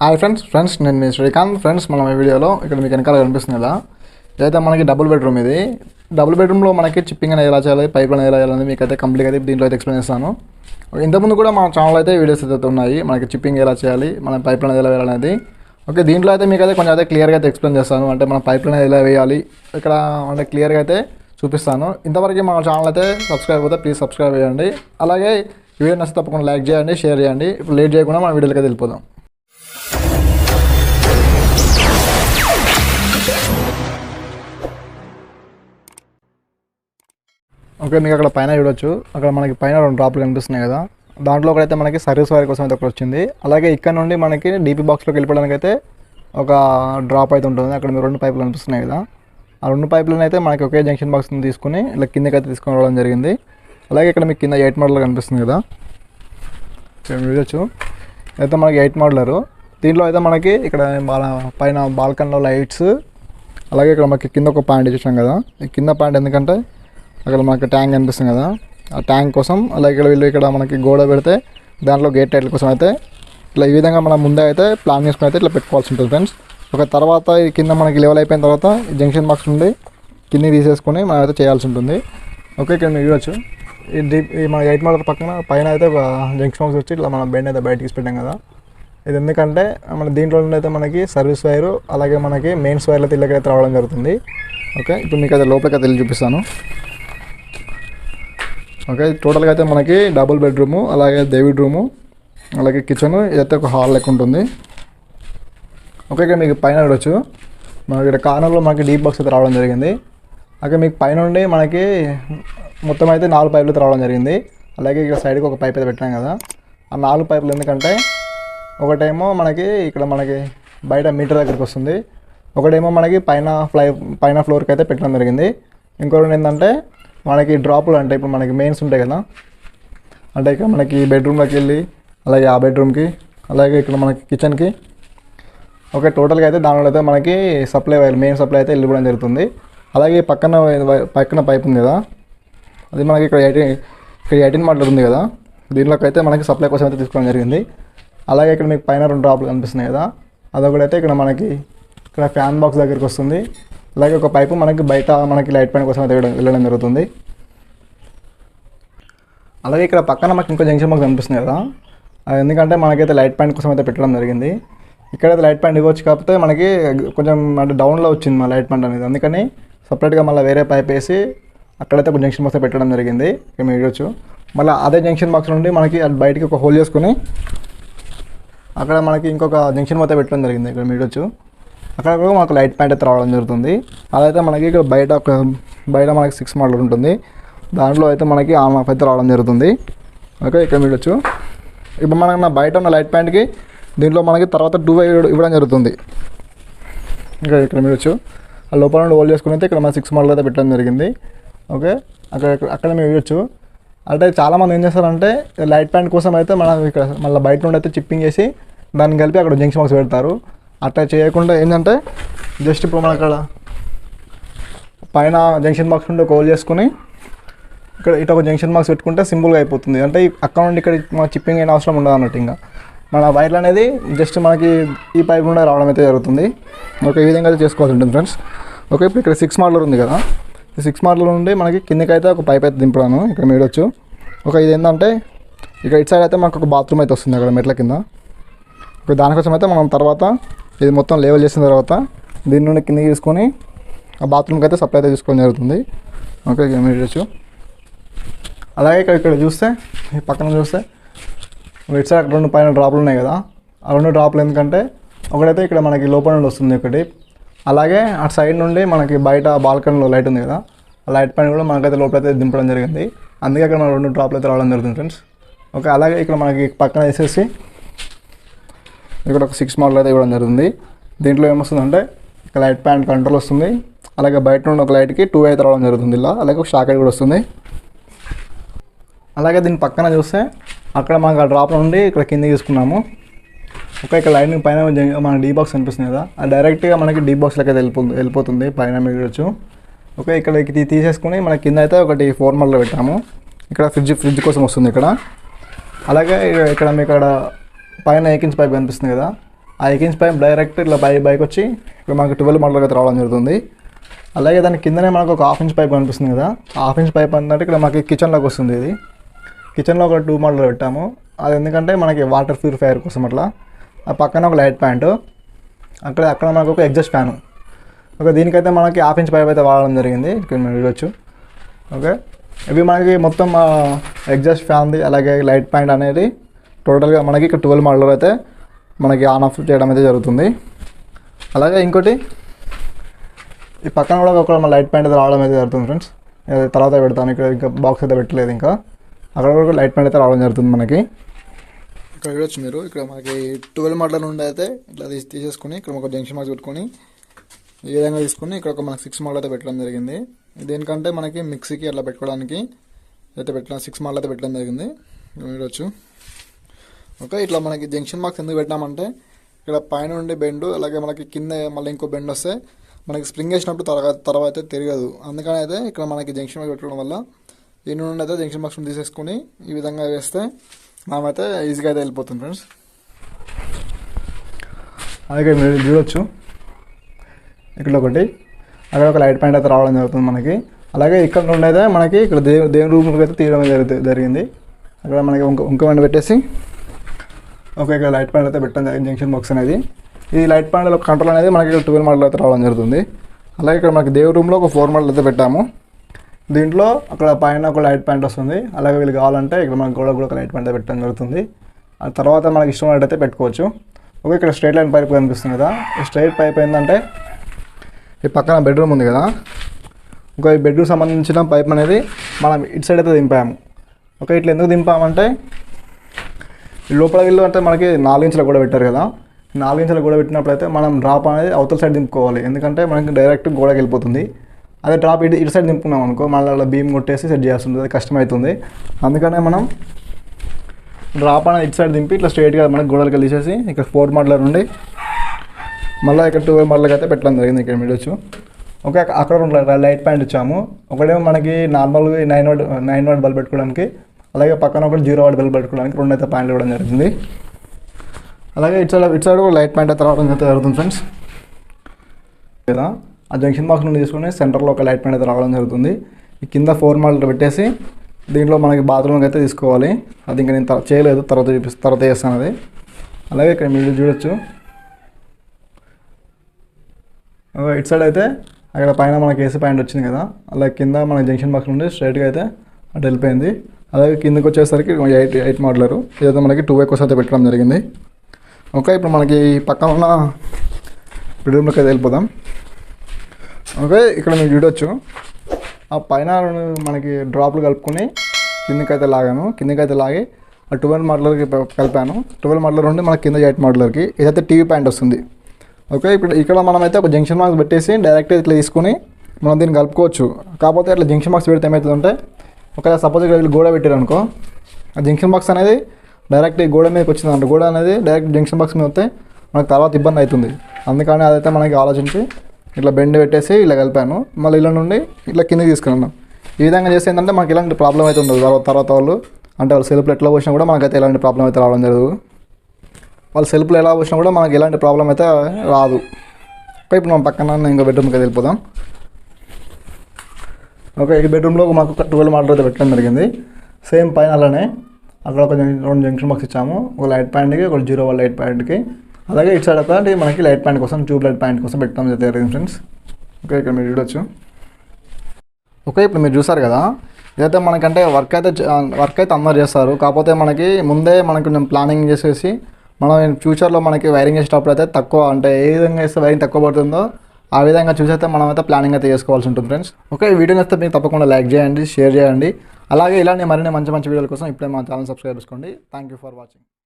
Hi friends నేను మీ Srikanth. Friends మన వీడియోలో ఇక్కడ మీకు వెనకాల కనిపిస్తుంది కదా, ఇదైతే మనకి డబుల్ బెడ్రూమ్. ఇది డబుల్ బెడ్రూమ్లో మనకి చిప్పింగ్ అనేది ఎలా చేయాలి, పైప్ అనేది ఎలా చేయాలని మీకు అయితే కంప్లీట్గా అయితే దీంట్లో అయితే ఎక్స్ప్లెయిన్ చేస్తాను. ఇంతకుముందు కూడా మన ఛానల్ అయితే వీడియోస్ అయితే ఉన్నాయి, మనకి చిప్పింగ్ ఎలా చేయాలి, మన పైప్ అనేది ఎలా వేయాలనేది. ఓకే, దీంట్లో అయితే మీకు అయితే కొంచెం అయితే క్లియర్గా అయితే ఎక్స్ప్లెయిన్ చేస్తాను. అంటే మన పైప్ అనేది ఎలా వేయాలి ఇక్కడ అంటే క్లియర్గా అయితే చూపిస్తాను. ఇంతవరకు మన ఛానల్ అయితే సబ్స్క్రైబ్ అయితే ప్లీజ్ సబ్స్క్రైబ్ చేయండి. అలాగే ఈ వీడియో నచ్చితే తప్పకుండా లైక్ చేయండి, షేర్ చేయండి. ఇప్పుడు లేట్ చేయకుండా మన వీడియోకి అయితే వెళ్ళిపోదాం. ఓకే, మీకు అక్కడ పైన చూడొచ్చు, అక్కడ మనకి పైన 2 డ్రాప్లు కనిపిస్తున్నాయి కదా, దాంట్లో ఒకటైతే మనకి సర్వీస్ వైర్ కోసం అయితే ఒకటి వచ్చింది. అలాగే ఇక్కడ నుండి మనకి డీపీ బాక్స్లోకి వెళ్ళిపోవడానికి అయితే ఒక డ్రాప్ అయితే ఉంటుంది. అక్కడ మీరు 2 పైపులు కనిపిస్తున్నాయి కదా, ఆ 2 పైపులను అయితే మనకి ఒకే జంక్షన్ బాక్స్ని తీసుకుని ఇలా కిందకి అయితే తీసుకొని రావడం జరిగింది. అలాగే ఇక్కడ మీకు కింద 8 మోడల్ కనిపిస్తుంది కదా, చూడొచ్చు, అయితే మనకి 8 మోడలరు. దీంట్లో అయితే మనకి ఇక్కడ పైన బాల్కన్లో లైట్స్, అలాగే ఇక్కడ మనకి కింద ఒక ప్యాంట్ ఇచ్చాం కదా, ఈ కింద ప్యాంట్ ఎందుకంటే అక్కడ మనకి ట్యాంక్ కనిపిస్తుంది కదా, ఆ ట్యాంక్ కోసం. అలాగే వీళ్ళు ఇక్కడ మనకి గోడ పెడితే దాంట్లో గేట్ టైట్ల కోసం అయితే ఇట్లా ఈ విధంగా మనం ముందే అయితే ప్లాన్ చేసుకుని అయితే ఇట్లా పెట్టుకోవాల్సి ఉంటుంది ఫ్రెండ్స్. ఒక తర్వాత ఈ కింద మనకి లెవెల్ అయిపోయిన తర్వాత ఈ జంక్షన్ బాక్స్ నుండి కింద తీసేసుకొని మనం అయితే చేయాల్సి ఉంటుంది. ఓకే, ఇక్కడ మీరు చూడొచ్చు, ఈ మన 8 మోడల్ పక్కన పైన అయితే ఒక జంక్షన్ బాక్స్ వచ్చి ఇట్లా మనం బెండ్ అయితే బయటికి పెట్టాం కదా. ఇది ఎందుకంటే మన దీంట్లో నుండి అయితే మనకి సర్వీస్ వైరు అలాగే మనకి మెయిన్స్ వైర్లు అయితే ఇళ్ళకైతే రావడం జరుగుతుంది. ఓకే, ఇప్పుడు మీకు అయితే లోపలికి అయితే వెళ్ళి చూపిస్తాను. ఓకే, టోటల్గా అయితే మనకి డబుల్ బెడ్రూము, అలాగే డేవిడ్ రూము, అలాగే కిచెన్, ఇదైతే ఒక హాల్ లెక్క ఉంటుంది. ఓకే, ఇక్కడ మీకు పైన చూడొచ్చు, మనకి ఇక్కడ కార్నర్లో మనకి డీప్ బాక్స్ అయితే రావడం జరిగింది. అలాగే మీకు పైన నుండి మనకి మొత్తం అయితే 4 పైపులు అయితే రావడం జరిగింది. అలాగే ఇక్కడ సైడ్కి ఒక పైప్ అయితే పెట్టాం కదా, ఆ 4 పైపులు ఎందుకంటే ఒకటేమో మనకి ఇక్కడ మనకి బయట మీటర్ దగ్గరికి వస్తుంది, ఒకటేమో మనకి పైన ఫ్లోర్కి అయితే పెట్టడం జరిగింది. ఇంకొకటి ఏంటంటే మనకి డ్రాపులు, అంటే ఇప్పుడు మనకి మెయిన్స్ ఉంటాయి కదా, అంటే ఇక్కడ మనకి బెడ్రూమ్లోకి వెళ్ళి అలాగే ఆ బెడ్రూమ్కి అలాగే ఇక్కడ మనకి కిచెన్కి. ఓకే, టోటల్గా అయితే దానిలో అయితే మనకి సప్లై వైర్ మెయిన్ సప్లై అయితే వెళ్ళిపోవడం జరుగుతుంది. అలాగే పక్కన పైప్ ఉంది కదా, అది మనకి ఇక్కడ 18 మోడల్ ఉంది కదా, దీనిలోకి అయితే మనకి సప్లై కోసం అయితే తీసుకోవడం జరిగింది. అలాగే ఇక్కడ మీకు పైన 2 డ్రాప్లు కనిపిస్తున్నాయి కదా, అదొకటైతే ఇక్కడ మనకి ఇక్కడ ఫ్యాన్ బాక్స్ దగ్గరికి వస్తుంది. అలాగే ఒక పైపు మనకి బయట మనకి లైట్ ప్యాంట్ కోసం అయితే వెళ్ళడం జరుగుతుంది. అలాగే ఇక్కడ పక్కన మనకి ఇంకో జంక్షన్ బాక్స్ కనిపిస్తుంది కదా, అది ఎందుకంటే మనకైతే లైట్ ప్యాంట్ కోసం అయితే పెట్టడం జరిగింది. ఇక్కడైతే లైట్ ప్యాంట్ ఇవ్వచ్చు, కాకపోతే మనకి కొంచెం అంటే డౌన్లో వచ్చింది మా లైట్ ప్యాంట్ అనేది, అందుకని సపరేట్గా మళ్ళీ వేరే పైప్ వేసి అక్కడైతే ఒక జంక్షన్ బాక్స్ పెట్టడం జరిగింది. ఇక్కడ మీరు చూడొచ్చు, మళ్ళీ అదే జంక్షన్ బాక్స్ నుండి మనకి అది బయటికి ఒక హోల్ చేసుకొని అక్కడ మనకి ఇంకొక జంక్షన్ బాక్స్ పెట్టడం జరిగింది. ఇక్కడ మీరు చూడొచ్చు, అక్కడ కూడా మనకు లైట్ ప్యాంట్ అయితే రావడం జరుగుతుంది. అదైతే మనకి ఇక్కడ బయట మనకి 6 మోడల్ ఉంటుంది, దాంట్లో అయితే మనకి ఆన్ ఆఫ్ అయితే రావడం జరుగుతుంది. ఓకే, ఇక్కడ మీరు చూడొచ్చు, ఇప్పుడు మనకు బయట ఉన్న లైట్ ప్యాంట్కి దీంట్లో మనకి తర్వాత 2 వైర్ ఇవ్వడం జరుగుతుంది. ఇంకా ఇక్కడ మీరు చూడొచ్చు, ఆ లోపల నుండి హోల్డ్ చేసుకుని అయితే ఇక్కడ మన 6 మోడల్ అయితే పెట్టడం జరిగింది. ఓకే, అక్కడ మీరు చూడొచ్చు, అంటే చాలామంది ఏం చేస్తారంటే లైట్ ప్యాంట్ కోసం అయితే మనం ఇక్కడ మళ్ళీ బయట నుండి అయితే చిప్పింగ్ చేసి దాన్ని కలిపి అక్కడ జంక్షన్ బాక్స్ పెడతారు. అట్లా చేయకుండా ఏంటంటే జస్ట్ ఇప్పుడు మనం అక్కడ పైన జంక్షన్ బాక్స్ నుండి ఒక హోల్ చేసుకుని ఇక్కడ ఇటు ఒక జంక్షన్ బాక్స్ పెట్టుకుంటే సింపుల్గా అయిపోతుంది. అంటే అక్కడ నుండి ఇక్కడ మన చిప్పింగ్ అయిన అవసరం ఉండదు అన్నట్టు. ఇంకా మన వైర్లు అనేది జస్ట్ మనకి ఈ పైప్ నుండి రావడం అయితే జరుగుతుంది. ఓకే, ఈ విధంగా అయితే చేసుకోవాల్సి ఉంటుంది ఫ్రెండ్స్. ఓకే, ఇప్పుడు ఇక్కడ 6 మోడల్ ఉంది కదా, ఈ 6 మోడల్ నుండి మనకి కిందకి అయితే ఒక పైప్ అయితే దింపడాను. ఇక్కడ మీడొచ్చు. ఓకే, ఇది ఏంటంటే ఇక్కడ ఇటు సైడ్ అయితే మనకు ఒక బాత్రూమ్ అయితే వస్తుంది అక్కడ మెట్ల కింద. ఓకే, దానికోసం అయితే మనం తర్వాత ఇది మొత్తం లెవెల్ చేసిన తర్వాత దీని నుండి కిందకి తీసుకొని ఆ బాత్రూమ్కి అయితే సప్లై అయితే తీసుకోవడం జరుగుతుంది. ఓకే, మీరు చూడొచ్చు. అలాగే ఇక్కడ చూస్తే ఈ పక్కన చూస్తే ఇటు సైడ్ 2 పైన డ్రాప్లు ఉన్నాయి కదా, ఆ 2 డ్రాప్లు ఎందుకంటే ఒకటైతే ఇక్కడ మనకి లోపల నుండి వస్తుంది ఒకటి, అలాగే అటు సైడ్ నుండి మనకి బయట బాల్కనీలో లైట్ ఉంది కదా, ఆ లైట్ పైన కూడా మనకైతే లోపలైతే దింపడం జరిగింది. అందుకే ఇక్కడ మన 2 డ్రాప్లు అయితే రావడం జరుగుతుంది ఫ్రెండ్స్. ఓకే, అలాగే ఇక్కడ మనకి పక్కన వేసేసి ఇక్కడ ఒక 6 మోడల్ అయితే ఇవ్వడం జరుగుతుంది. దీంట్లో ఏమొస్తుందంటే ఇక్కడ లైట్ ప్యాంట్ కంట్రోల్ వస్తుంది, అలాగే బయట నుండి ఒక లైట్కి 2 అయితే రావడం జరుగుతుంది ఇలా, అలాగే ఒక షాక్ కూడా వస్తుంది. అలాగే దీని పక్కన చూస్తే అక్కడ మనకు ఆ డ్రాప్ నుండి ఇక్కడ కింద తీసుకున్నాము. ఓకే, ఇక్కడ లైన్ పైన మన డీ బాక్స్ కనిపిస్తుంది కదా, అది డైరెక్ట్గా మనకి డీ బాక్స్లోకి అయితే వెళ్ళిపోతుంది పైన మీరు చూడొచ్చు. ఓకే, ఇక్కడ తీసేసుకుని మన కింద అయితే ఒకటి 4 మోడల్ పెట్టాము. ఇక్కడ ఫ్రిడ్జ్ కోసం వస్తుంది ఇక్కడ. అలాగే ఇక్కడ మీకు పైన 1 ఇంచ్ పైప్ కనిపిస్తుంది కదా, ఆ 1 ఇంచ్ పైప్ డైరెక్ట్ ఇట్లా బైక్ వచ్చి ఇక్కడ మనకి 12 మోడల్కి అయితే రావడం జరుగుతుంది. అలాగే దాని కిందనే మనకు ఒక 1/2 ఇంచ్ పైప్ కనిపిస్తుంది కదా, 1/2 ఇంచ్ పైప్ అంటే ఇక్కడ మనకి కిచెన్లోకి వస్తుంది. ఇది కిచెన్లో ఒక 2 మోడల్ పెట్టాము. అది ఎందుకంటే మనకి వాటర్ ప్యూరిఫైయర్ కోసం అట్లా. ఆ పక్కన ఒక లైట్ ప్యాంటు, అక్కడ మనకు ఒక ఎగ్జాస్ట్ ఫ్యాను. ఓకే, దీనికైతే మనకి 1/2 ఇంచ్ పైప్ అయితే వాడడం జరిగింది, ఇక్కడ మీరు చూడొచ్చు. ఓకే, ఇవి మనకి మొత్తం ఎగ్జాస్ట్ ఫ్యాన్ది అలాగే లైట్ ప్యాంట్ అనేది టోటల్గా మనకి ఇక్కడ 12 మోడల్ అయితే మనకి ఆన్ ఆఫ్ చేయడం అయితే జరుగుతుంది. అలాగే ఇంకోటి ఈ పక్కన కూడా ఒక లైట్ ప్యాంట్ అయితే రావడం అయితే జరుగుతుంది ఫ్రెండ్స్. తర్వాత పెడతాను, ఇక్కడ ఇంకా బాక్స్ అయితే పెట్టలేదు. ఇంకా అక్కడ కూడా లైట్ ప్యాంట్ అయితే రావడం జరుగుతుంది మనకి. ఇక్కడ చూడొచ్చు మీరు, ఇక్కడ మనకి 12 మోడల్ నుండి అయితే ఇట్లా తీసేసుకుని ఇక్కడ ఒక జంక్షన్ బాక్స్ పెట్టుకొని ఈ విధంగా తీసుకుని ఇక్కడ ఒక మనకి 6 మోడల్ అయితే పెట్టడం జరిగింది. దేనికంటే మనకి మిక్సీకి అట్లా పెట్టుకోవడానికి అయితే 6 మోడల్ అయితే పెట్టడం జరిగింది, చూడొచ్చు. ఓకే, ఇట్లా మనకి జంక్షన్ బాక్స్ ఎందుకు పెట్టామంటే ఇక్కడ పైన ఉండే బెండ్ అలాగే మనకి కింద మళ్ళీ ఇంకో బెండ్ వస్తే మనకి స్ప్రింగ్ వేసినప్పుడు తర్వాత అయితే తిరగదు. అందుకని అయితే ఇక్కడ మనకి జంక్షన్ బాక్స్ పెట్టడం వల్ల దీని నుండి అయితే జంక్షన్ బాక్స్ తీసేసుకుని ఈ విధంగా వేస్తే మనమైతే ఈజీగా అయితే వెళ్ళిపోతుంది ఫ్రెండ్స్. అలాగే మీరు చూడొచ్చు, ఇక్కడ ఒకటి అక్కడ ఒక లైట్ ప్యాంట్ అయితే రావడం జరుగుతుంది మనకి. అలాగే ఇక్కడ నుండి అయితే మనకి ఇక్కడ దేవుని రూమ్కి అయితే తీయడం జరిగింది. అక్కడ మనకి ఇంకో బండి పెట్టేసి ఓకే, ఇక్కడ లైట్ ప్యాంట్ అయితే పెట్టడం జరిగింది జంక్షన్ బాక్స్ అనేది. ఈ లైట్ ప్యాంట్లో కంట్రోల్ అనేది మనకి 12 మోడల్ అయితే రావడం జరుగుతుంది. అలాగే ఇక్కడ మనకి దేవుడి రూమ్లో ఒక 4 మోడల్ అయితే పెట్టాము. దీంట్లో అక్కడ పైన ఒక లైట్ ప్యాంట్ వస్తుంది. అలాగే వీళ్ళు కావాలంటే ఇక్కడ మనకి గోడ కూడా ఒక లైట్ ప్యాంట్ పెట్టడం జరుగుతుంది. ఆ తర్వాత మనకి ఇష్టం అయితే పెట్టుకోవచ్చు. ఓకే, ఇక్కడ స్ట్రైట్ లైన్ పైప్ కనిపిస్తుంది కదా, ఈ స్ట్రైట్ పైప్ ఏంటంటే ఈ పక్కన బెడ్రూమ్ ఉంది కదా, ఇంకా ఈ బెడ్రూమ్ సంబంధించిన పైప్ అనేది మనం ఇటు సైడ్ అయితే దింపాము. ఓకే, ఇట్లా ఎందుకు దింపామంటే లోపల వీళ్ళు అంటే మనకి 4 ఇంచుల కూడా పెట్టారు కదా, 4 ఇంచుల కూడా పెట్టినప్పుడు అయితే మనం డ్రాప్ అనేది అవతల సైడ్ దింపుకోవాలి. ఎందుకంటే మనకి డైరెక్ట్ గోడకి వెళ్ళిపోతుంది. అదే డ్రాప్ ఇటు సైడ్ దింపుకున్నాం అనుకో మళ్ళీ అలా బీమ్ కొట్టేసి సెట్ చేస్తుంది, అది కష్టమవుతుంది. అందుకనే మనం డ్రాప్ అనేది ఇటు సైడ్ దింపి ఇట్లా స్ట్రైట్గా మనకి గోడలకి వెళ్ళేసేసి ఇక్కడ 4 మోడల్ నుండి మళ్ళీ ఇక్కడ 12 మోడల్కి అయితే పెట్టడం జరిగింది. ఇక్కడ మీడొచ్చు. ఓకే, అక్కడ 2 లైట్ ప్యాంట్ ఇచ్చాము. ఒకటేమో మనకి నార్మల్గా 9 వాట్ బల్బ్ పెట్టుకోవడానికి, అలాగే పక్కన ఒకటి 0 వాట్ బల్బ్ పెట్టుకోవడానికి 2 అయితే ప్యాంట్లు ఇవ్వడం జరిగింది. అలాగే ఇటు సైడ్ లైట్ ప్యాంట్ అయితే రావడం అయితే జరుగుతుంది ఫ్రెండ్స్. లేదా ఆ జంక్షన్ బాక్స్ నుండి తీసుకుని సెంటర్లో ఒక లైట్ ప్యాంట్ అయితే రావడం జరుగుతుంది. ఈ కింద 4 మోడల్ పెట్టేసి దీంట్లో మనకి బాత్రూమ్కి అయితే తీసుకోవాలి. అది ఇంకా నేను చేయలేదు, తర్వాత చేస్తాను అది. అలాగే ఇక్కడ మీరు చూడొచ్చు, ఇటు సైడ్ అయితే అక్కడ పైన మనకి ఏసీ పాయింట్ వచ్చింది కదా, అలాగే కింద మన జంక్షన్ బాక్స్ నుండి స్ట్రైట్గా అయితే అటు వెళ్ళిపోయింది. అలాగే కిందకి వచ్చేసరికి 8 మోడలరు ఇదైతే మనకి 2 కోసం అయితే పెట్టడం జరిగింది. ఓకే, ఇప్పుడు మనకి పక్కన ఉన్న బెడ్రూమ్లోకి అయితే వెళ్ళిపోదాం. ఓకే, ఇక్కడ మీరు చూడొచ్చు, ఆ పైన మనకి డ్రాప్లు కలుపుకొని కిందకైతే లాగి ఆ 12 మోడలర్కి కలిపాను. 12 మోడలర్ నుండి మనకి కింద 8 మోడలర్కి ఇదైతే టీవీ ప్యాంట్ వస్తుంది. ఓకే, ఇప్పుడు ఇక్కడ మనమైతే ఒక జంక్షన్ బాక్స్ పెట్టేసి డైరెక్ట్ ఇట్లా తీసుకొని మనం దీన్ని కలుపుకోవచ్చు. కాకపోతే అట్లా జంక్షన్ బాక్స్ పెడితే ఏమవుతుందంటే ఒకవేళ సపోజ్ ఇక్కడ గోడ పెట్టారు అనుకో, ఆ జంక్షన్ బాక్స్ అనేది డైరెక్ట్ ఈ గోడ మీదకి వచ్చిందంటే గోడ అనేది డైరెక్ట్ జంక్షన్ బాక్స్ మీద వస్తే మనకు తర్వాత ఇబ్బంది అవుతుంది. అందుకని అదైతే మనకి ఆలోచించి ఇట్లా బెండ్ పెట్టేసి ఇలా కలిపాను. మళ్ళీ ఇలా నుండి ఇట్లా కిందకి తీసుకున్నాను. ఈ విధంగా చేస్తే ఏంటంటే మనకి ఎలాంటి ప్రాబ్లం అయితే ఉండదు. తర్వాత వాళ్ళు సెల్ఫ్లో ఎట్లా పోసినా కూడా మనకైతే ఎలాంటి ప్రాబ్లం అయితే రావడం జరగదు. వాళ్ళు సెల్ఫ్లో ఎలా పోసినా కూడా మనకి ఎలాంటి ప్రాబ్లం అయితే రాదు. ఇప్పుడు మనం పక్కన ఇంకో బెడ్రూమ్కి వెళ్ళిపోదాం. ఓకే, ఈ బెడ్రూమ్లో మాకు 12 మోడల్ అయితే పెట్టడం జరిగింది. సేమ్ పైన అలానే అక్కడ ఒక 2 జంక్షన్ బాక్స్ ఇచ్చాము. ఒక లైట్ ప్యాంట్కి, ఒక 0 వాట్ లైట్ ప్యాంట్కి. అలాగే ఇటు సైడ్ ఒకటి మనకి లైట్ ప్యాంట్ కోసం, ట్యూబ్ లైట్ ప్యాంట్ కోసం పెట్టడం జరిగింది ఫ్రెండ్స్. ఓకే, ఇక్కడ మీరు చూడొచ్చు. ఓకే, ఇప్పుడు మీరు చూసారు కదా, ఇదైతే మనకంటే వర్క్ అయితే అందరు చేస్తారు. కాకపోతే మనకి ముందే మనకి కొంచెం ప్లానింగ్ చేసేసి మనం ఫ్యూచర్లో మనకి వైరింగ్ చేసేటప్పుడు అయితే తక్కువ అంటే ఏ విధంగా చేస్తే వైరింగ్ తక్కువ పడుతుందో ఆ విధంగా చూసైతే మనమైతే ప్లానింగ్ అయితే చేసుకోవాల్సి ఉంటుంది ఫ్రెండ్స్. ఓకే, ఈ వీడియోని వస్తే మీరు తప్పకుండా లైక్ చేయండి, షేర్ చేయండి. అలాగే ఇలాంటి మరిన్ని మంచి వీడియోల కోసం ఇప్పుడే మా ఛానల్ సబ్స్క్రైబ్ చేసుకోండి. Thank you for watching.